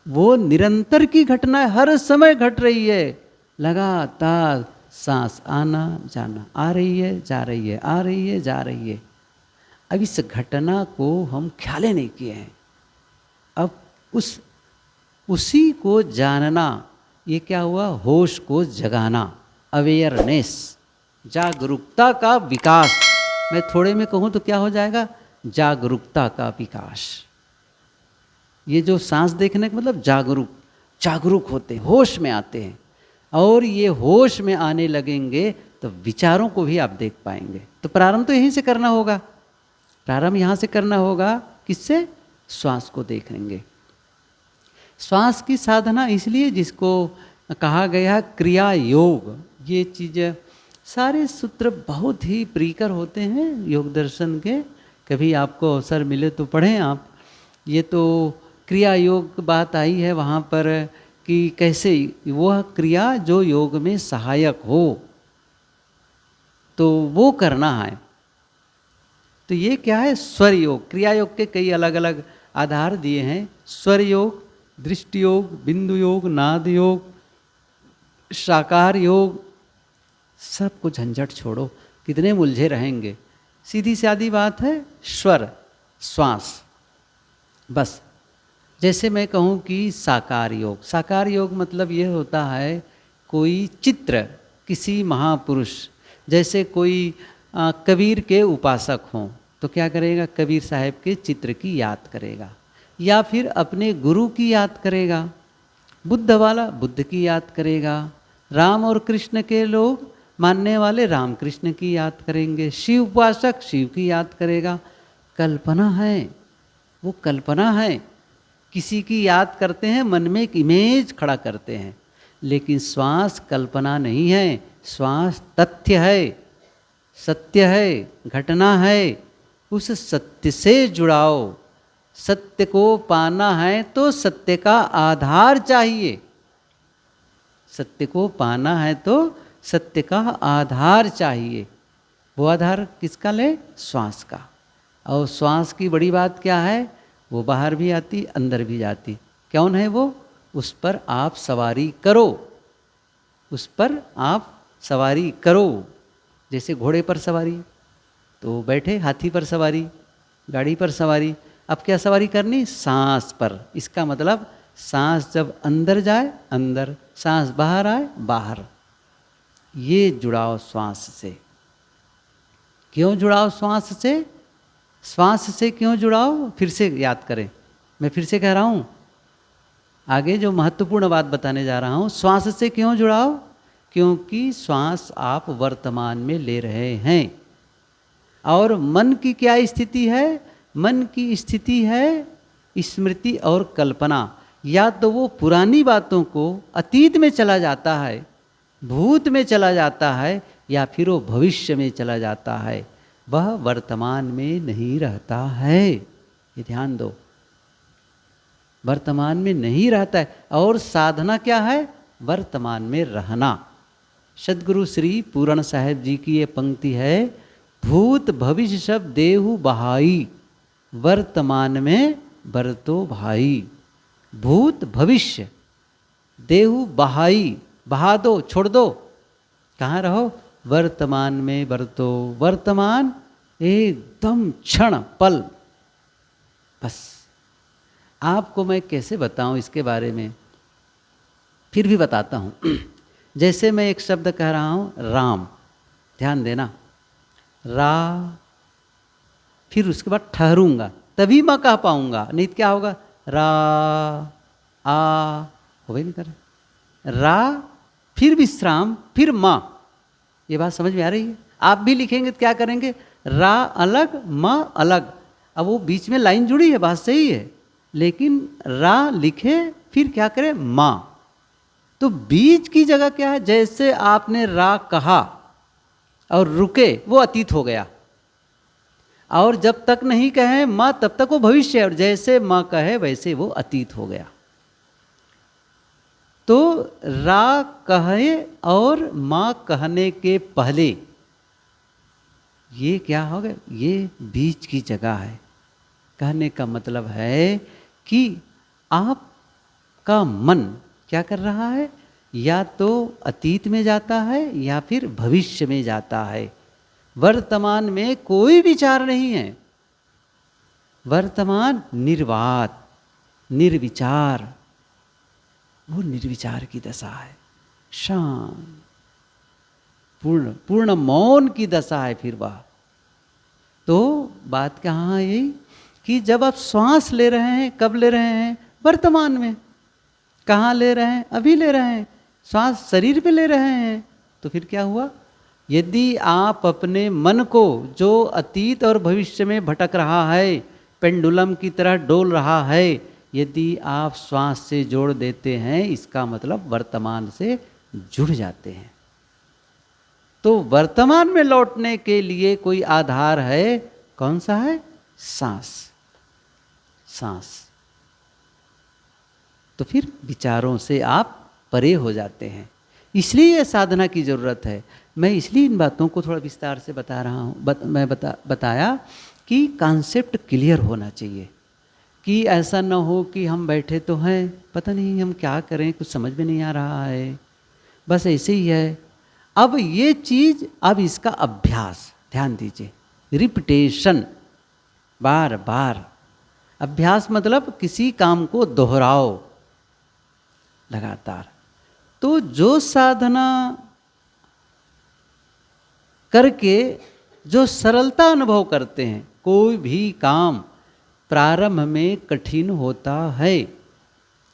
A: वो निरंतर की घटना है, हर समय घट रही है, लगातार सांस आना जाना, आ रही है जा रही है, आ रही है जा रही है। अब इस घटना को हम ख्याल नहीं किए हैं। अब उसी को जानना, ये क्या हुआ? होश को जगाना, अवेयरनेस, जागरूकता का विकास। मैं थोड़े में कहूँ तो क्या हो जाएगा? जागरूकता का विकास। ये जो सांस देखने का मतलब जागरूक होते हैं, होश में आते हैं। और ये होश में आने लगेंगे तो विचारों को भी आप देख पाएंगे। तो प्रारंभ तो यहीं से करना होगा, प्रारंभ यहाँ से करना होगा। किससे? श्वास को देखेंगे। श्वास की साधना इसलिए जिसको कहा गया क्रिया योग, ये चीज़ सारे सूत्र बहुत ही प्रियकर होते हैं योग दर्शन के। कभी आपको अवसर मिले तो पढ़ें आप। ये तो क्रिया योग बात आई है वहाँ पर कि कैसे वह क्रिया जो योग में सहायक हो तो वो करना है। तो ये क्या है? स्वर योग। क्रिया योग के कई अलग अलग आधार दिए हैं। स्वर योग, दृष्टि योग, बिंदु योग, नाद योग, साकार योग। सब कुछ झंझट छोड़ो, कितने मुलझे रहेंगे। सीधी सादी बात है, स्वर, श्वास, बस। जैसे मैं कहूँ कि साकार योग, साकार योग मतलब ये होता है कोई चित्र, किसी महापुरुष, जैसे कोई कबीर के उपासक हों तो क्या करेगा? कबीर साहब के चित्र की याद करेगा, या फिर अपने गुरु की याद करेगा। बुद्ध वाला बुद्ध की याद करेगा। राम और कृष्ण के लोग मानने वाले राम कृष्ण की याद करेंगे। शिव उपासक शिव की याद करेगा। कल्पना है, वो कल्पना है। किसी की याद करते हैं, मन में एक इमेज खड़ा करते हैं। लेकिन श्वास कल्पना नहीं है, श्वास तथ्य है, सत्य है, घटना है। उस सत्य से जुड़ाओ। सत्य को पाना है तो सत्य का आधार चाहिए। सत्य को पाना है तो सत्य का आधार चाहिए। वो आधार किसका ले? श्वास का। और श्वास की बड़ी बात क्या है? वो बाहर भी आती, अंदर भी जाती। कौन है वो? उस पर आप सवारी करो, उस पर आप सवारी करो। जैसे घोड़े पर सवारी, तो बैठे, हाथी पर सवारी, गाड़ी पर सवारी। अब क्या सवारी करनी? सांस पर। इसका मतलब सांस जब अंदर जाए अंदर, सांस बाहर आए बाहर। ये जुड़ाव श्वास से। क्यों जुड़ाव श्वास से? श्वास से क्यों जुड़ाव? फिर से याद करें, मैं फिर से कह रहा हूँ, आगे जो महत्वपूर्ण बात बताने जा रहा हूँ। श्वास से क्यों जुड़ाव? क्योंकि श्वास आप वर्तमान में ले रहे हैं। और मन की क्या स्थिति है? मन की स्थिति है स्मृति और कल्पना। या तो वो पुरानी बातों को अतीत में चला जाता है, भूत में चला जाता है, या फिर वो भविष्य में चला जाता है। वह वर्तमान में नहीं रहता है। ये ध्यान दो, वर्तमान में नहीं रहता है। और साधना क्या है? वर्तमान में रहना। सदगुरु श्री पूरण साहेब जी की ये पंक्ति है, भूत भविष्य सब देहु बहाई, वर्तमान में बरतो भाई। भूत भविष्य देहु बहाई, बहा दो, छोड़ दो। कहाँ रहो? वर्तमान में बरतो। वर्तमान एकदम क्षण पल। बस आपको मैं कैसे बताऊं इसके बारे में, फिर भी बताता हूं। जैसे मैं एक शब्द कह रहा हूं राम, ध्यान देना, रा, फिर उसके बाद ठहरूंगा, तभी मैं कह पाऊंगा, नहीं तो क्या होगा? रा आ हो नहीं कर, रा फिर विश्राम फिर माँ। ये बात समझ में आ रही है? आप भी लिखेंगे तो क्या करेंगे? रा अलग, माँ अलग। अब वो बीच में लाइन जुड़ी है, बात सही है, लेकिन रा लिखे फिर क्या करें? माँ। तो बीच की जगह क्या है? जैसे आपने रा कहा और रुके, वो अतीत हो गया। और जब तक नहीं कहे माँ तब तक वो भविष्य है, और जैसे माँ कहे वैसे वो अतीत हो गया। तो रा कहे और माँ कहने के पहले ये क्या हो गया? ये बीच की जगह है। कहने का मतलब है कि आपका मन क्या कर रहा है? या तो अतीत में जाता है या फिर भविष्य में जाता है। वर्तमान में कोई विचार नहीं है। वर्तमान निर्वात, निर्विचार, वो निर्विचार की दशा है। शांत, पूर्ण पूर्ण मौन की दशा है फिर वह। तो बात कहाँ है? यही कि जब आप श्वास ले रहे हैं, कब ले रहे हैं? वर्तमान में। कहाँ ले रहे हैं? अभी ले रहे हैं। श्वास शरीर पे ले रहे हैं। तो फिर क्या हुआ? यदि आप अपने मन को, जो अतीत और भविष्य में भटक रहा है, पेंडुलम की तरह डोल रहा है, यदि आप श्वास से जोड़ देते हैं, इसका मतलब वर्तमान से जुड़ जाते हैं। तो वर्तमान में लौटने के लिए कोई आधार है, कौन सा है? सांस। सांस। तो फिर विचारों से आप परे हो जाते हैं। इसलिए यह साधना की जरूरत है। मैं इसलिए इन बातों को थोड़ा विस्तार से बता रहा हूँ। मैं बताया कि कॉन्सेप्ट क्लियर होना चाहिए, कि ऐसा न हो कि हम बैठे तो हैं, पता नहीं हम क्या करें, कुछ समझ में नहीं आ रहा है, बस ऐसे ही है। अब ये चीज़, अब इसका अभ्यास, ध्यान दीजिए, रिपीटेशन, बार बार अभ्यास, मतलब किसी काम को दोहराओ लगातार। तो जो साधना करके जो सरलता अनुभव करते हैं, कोई भी काम प्रारंभ में कठिन होता है,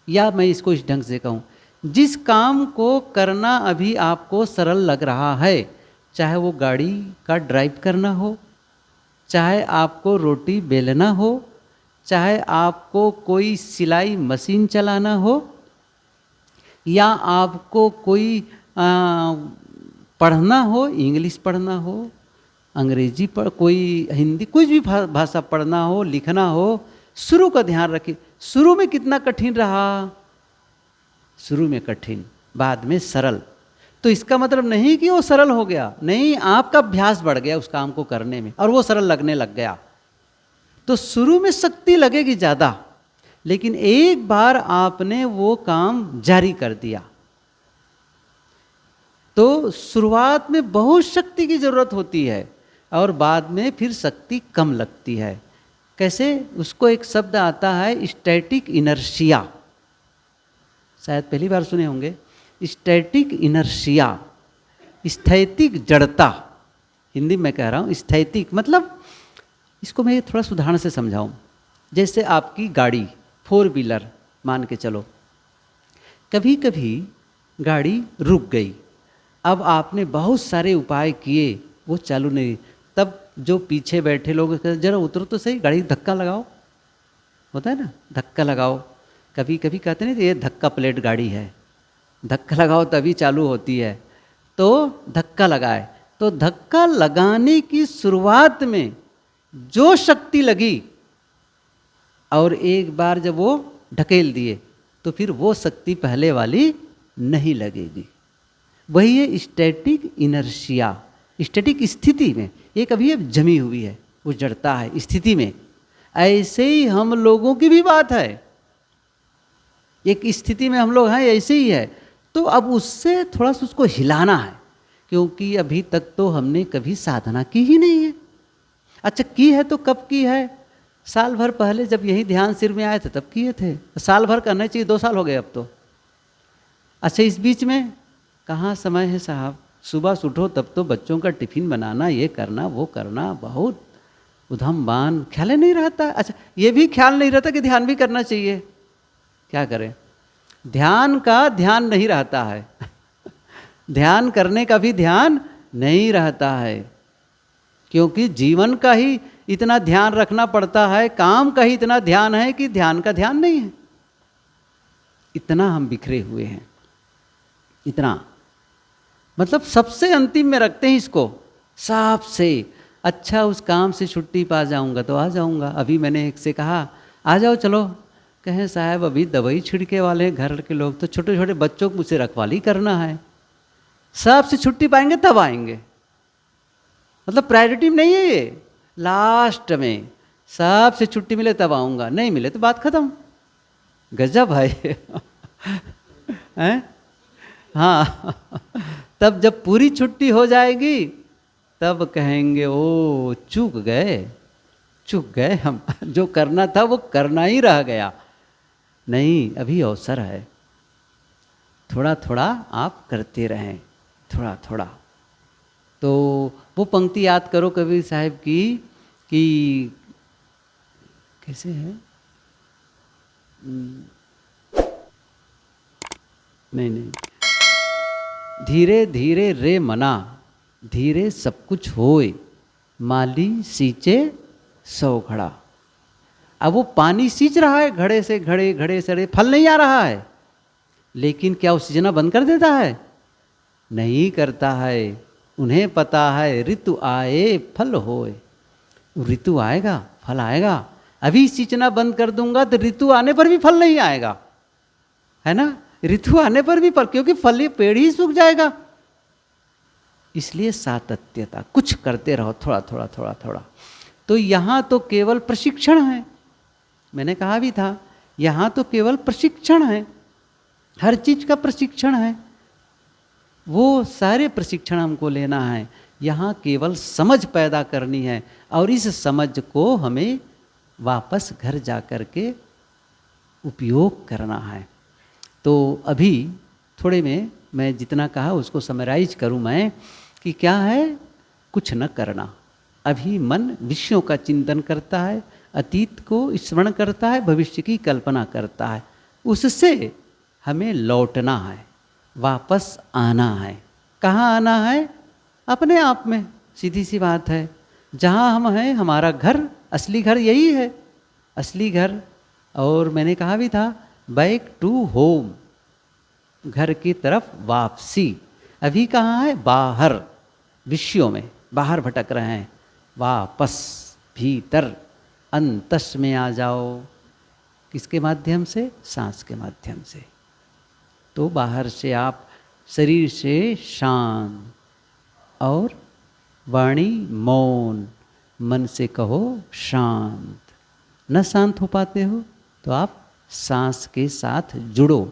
A: या मैं इसको इस ढंग से कहूँ, जिस काम को करना अभी आपको सरल लग रहा है, चाहे वो गाड़ी का ड्राइव करना हो, चाहे आपको रोटी बेलना हो, चाहे आपको कोई सिलाई मशीन चलाना हो, या आपको कोई पढ़ना हो, इंग्लिश पढ़ना हो, अंग्रेजी पढ़, कोई हिंदी, कुछ भी भाषा पढ़ना हो, लिखना हो, शुरू का ध्यान रखिए। शुरू में कितना कठिन रहा? शुरू में कठिन, बाद में सरल। तो इसका मतलब नहीं कि वो सरल हो गया, नहीं, आपका अभ्यास बढ़ गया उस काम को करने में और वो सरल लगने लग गया। तो शुरू में शक्ति लगेगी ज़्यादा, लेकिन एक बार आपने वो काम जारी कर दिया तो शुरुआत में बहुत शक्ति की ज़रूरत होती है और बाद में फिर शक्ति कम लगती है। कैसे? उसको एक शब्द आता है स्टैटिक इनर्शिया, शायद पहली बार सुने होंगे। स्टैटिक इनर्शिया, स्थैतिक जड़ता, हिंदी में कह रहा हूँ। स्थैतिक मतलब, इसको मैं थोड़ा सुधारण से समझाऊँ। जैसे आपकी गाड़ी 4 व्हीलर मान के चलो, कभी कभी गाड़ी रुक गई, अब आपने बहुत सारे उपाय किए, वो चालू नहीं, तब जो पीछे बैठे लोग जरा उतरो तो सही, गाड़ी धक्का लगाओ, होता है ना, धक्का लगाओ। कभी कभी कहते नहीं ये धक्का प्लेट गाड़ी है, धक्का लगाओ तभी चालू होती है, तो धक्का लगाए। तो धक्का लगाने की शुरुआत में जो शक्ति लगी और एक बार जब वो ढकेल दिए तो फिर वो शक्ति पहले वाली नहीं लगेगी। वही है स्टैटिक इनर्शिया। स्टैटिक स्थिति में एक अभी अब जमी हुई है, वो जड़ता है स्थिति में। ऐसे ही हम लोगों की भी बात है, एक स्थिति में हम लोग हैं, ऐसे ही है। तो अब उससे थोड़ा सा उसको हिलाना है, क्योंकि अभी तक तो हमने कभी साधना की ही नहीं है। अच्छा की है तो कब की है? साल भर पहले जब यही ध्यान सिर में आए थे तब किए थे। साल भर करना चाहिए, 2 साल हो गए अब तो। अच्छा इस बीच में कहाँ समय है साहब? सुबह से उठो तब तो बच्चों का टिफिन बनाना, ये करना वो करना, बहुत उधम बान, ख्याल नहीं रहता। अच्छा ये भी ख्याल नहीं रहता कि ध्यान भी करना चाहिए। क्या करें, ध्यान का ध्यान नहीं रहता है ध्यान करने का भी ध्यान नहीं रहता है, क्योंकि जीवन का ही इतना ध्यान रखना पड़ता है, काम का ही इतना ध्यान है कि ध्यान का ध्यान नहीं है। इतना हम बिखरे हुए हैं, इतना, मतलब सबसे अंतिम में रखते हैं इसको, सबसे। अच्छा उस काम से छुट्टी पा जाऊंगा तो आ जाऊंगा। अभी मैंने एक से कहा आ जाओ चलो, कहें साहब अभी दवाई छिड़के वाले हैं घर के लोग, तो छोटे छोटे बच्चों को मुझसे रखवाली करना है, सबसे छुट्टी पाएंगे तब आएंगे। मतलब प्रायोरिटी में नहीं है ये, लास्ट में सबसे छुट्टी मिले तब आऊँगा, नहीं मिले तो बात खत्म। गजब है हैं? हाँ तब जब पूरी छुट्टी हो जाएगी तब कहेंगे ओ चूक गए हम, जो करना था वो करना ही रह गया। नहीं, अभी अवसर है, थोड़ा थोड़ा आप करते रहें, थोड़ा थोड़ा। तो वो पंक्ति याद करो कबीर साहब की कि कैसे है, नहीं, धीरे धीरे रे मना, धीरे सब कुछ होए, माली सींचे 100 घड़ा। अब वो पानी सींच रहा है घड़े से घड़े से, फल नहीं आ रहा है, लेकिन क्या वो सींचना बंद कर देता है? नहीं करता है। उन्हें पता है ऋतु आए फल होए। ऋतु आएगा, फल आएगा। अभी सींचना बंद कर दूंगा तो ऋतु आने पर भी फल नहीं आएगा, है ना। ऋतु आने पर भी फल, क्योंकि फल ही पेड़ ही सूख जाएगा। इसलिए सातत्यता, कुछ करते रहो, थोड़ा थोड़ा थोड़ा थोड़ा। तो यहाँ तो केवल प्रशिक्षण है, मैंने कहा भी था, यहाँ तो केवल प्रशिक्षण है, हर चीज का प्रशिक्षण है। वो सारे प्रशिक्षण हमको लेना है, यहाँ केवल समझ पैदा करनी है, और इस समझ को हमें वापस घर जा कर के उपयोग करना है। तो अभी थोड़े में मैं जितना कहा उसको समराइज करूं मैं, कि क्या है, कुछ न करना। अभी मन विषयों का चिंतन करता है, अतीत को स्मरण करता है, भविष्य की कल्पना करता है। उससे हमें लौटना है, वापस आना है। कहाँ आना है? अपने आप में, सीधी सी बात है। जहाँ हम हैं, हमारा घर, असली घर यही है, असली घर। और मैंने कहा भी था, बैक टू होम, घर की तरफ वापसी। अभी कहाँ है? बाहर, विषयों में बाहर भटक रहे हैं। वापस भीतर अंतस में आ जाओ। किसके माध्यम से? सांस के माध्यम से। तो बाहर से आप शरीर से शांत और वाणी मौन, मन से कहो शांत। न शांत हो पाते हो तो आप सांस के साथ जुड़ो,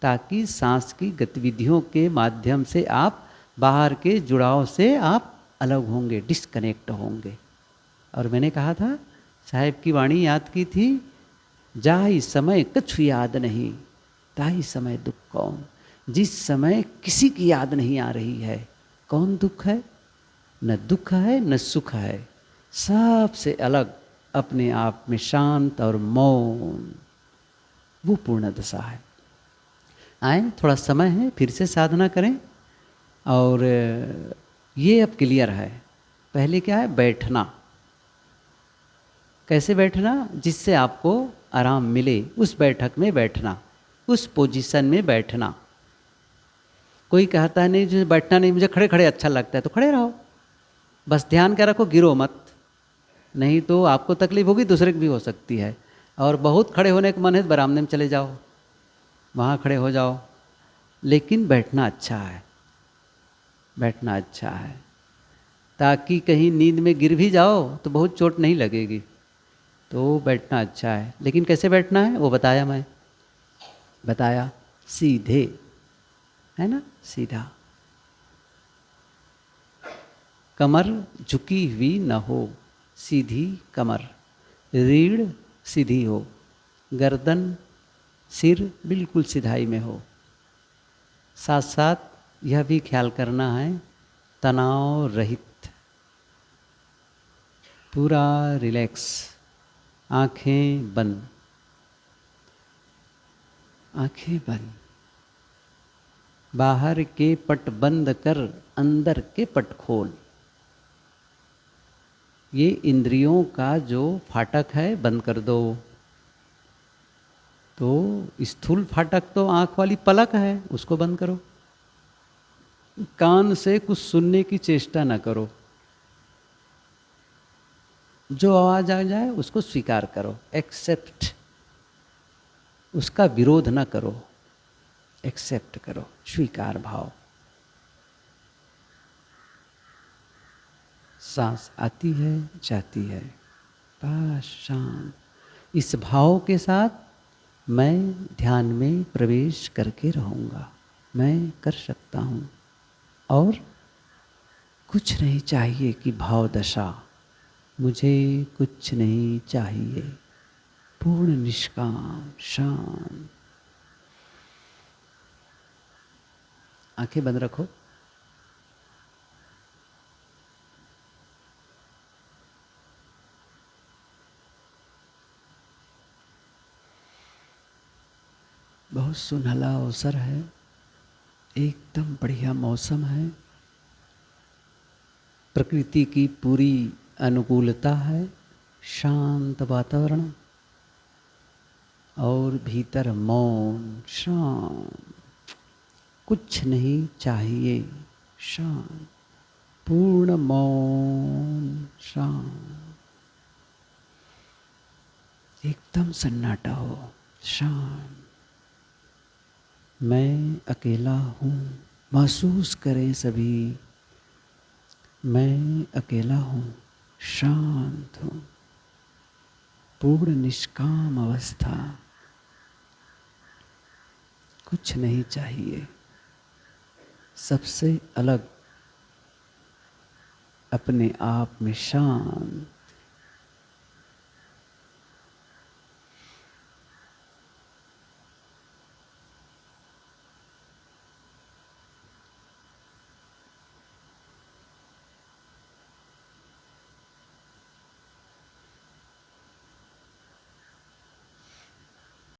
A: ताकि सांस की गतिविधियों के माध्यम से आप बाहर के जुड़ाव से आप अलग होंगे, डिस्कनेक्ट होंगे। और मैंने कहा था, साहेब की वाणी याद की थी, जाहि समय कछु याद नहीं, ताहि समय दुख कौन। जिस समय किसी की याद नहीं आ रही है, कौन दुख है? न दुख है न सुख है, सबसे अलग अपने आप में शांत और मौन, वो पूर्ण दशा है। आए, थोड़ा समय है, फिर से साधना करें। और ये अब क्लियर है। पहले क्या है? बैठना। कैसे बैठना? जिससे आपको आराम मिले, उस बैठक में बैठना, उस पोजीशन में बैठना। कोई कहता है नहीं, जो बैठना नहीं, मुझे खड़े खड़े अच्छा लगता है, तो खड़े रहो। बस ध्यान क्या रखो, गिरो मत, नहीं तो आपको तकलीफ होगी, दूसरे की भी हो सकती है। और बहुत खड़े होने का मन है तो बरामदे में चले जाओ, वहाँ खड़े हो जाओ। लेकिन बैठना अच्छा है, बैठना अच्छा है, ताकि कहीं नींद में गिर भी जाओ तो बहुत चोट नहीं लगेगी। तो बैठना अच्छा है। लेकिन कैसे बैठना है वो बताया, मैं बताया, सीधे, है ना, सीधा, कमर झुकी हुई न हो, सीधी कमर, रीढ़ सीधी हो, गर्दन सिर बिल्कुल सिधाई में हो। साथ साथ यह भी ख्याल करना है, तनाव रहित, पूरा रिलैक्स, आंखें बंद, आंखें बंद, बाहर के पट बंद कर अंदर के पट खोल। ये इंद्रियों का जो फाटक है बंद कर दो। तो स्थूल फाटक तो आंख वाली पलक है, उसको बंद करो। कान से कुछ सुनने की चेष्टा ना करो, जो आवाज आ जाए उसको स्वीकार करो, एक्सेप्ट, उसका विरोध ना करो, एक्सेप्ट करो, स्वीकार भाव। सांस आती है जाती है, बस शांत। इस भाव के साथ मैं ध्यान में प्रवेश करके रहूँगा, मैं कर सकता हूँ। और कुछ नहीं चाहिए कि भाव दशा, मुझे कुछ नहीं चाहिए, पूर्ण निष्काम शांत। आंखें बंद रखो। बहुत सुनहला अवसर है, एकदम बढ़िया मौसम है, प्रकृति की पूरी अनुकूलता है, शांत वातावरण और भीतर मौन शांत, कुछ नहीं चाहिए, शांत। पूर्ण मौन, शांत, एकदम सन्नाटा हो, शांत। मैं अकेला हूँ, महसूस करें सभी, मैं अकेला हूँ, शांत हूँ, पूर्ण निष्काम अवस्था, कुछ नहीं चाहिए, सबसे अलग, अपने आप में शांत,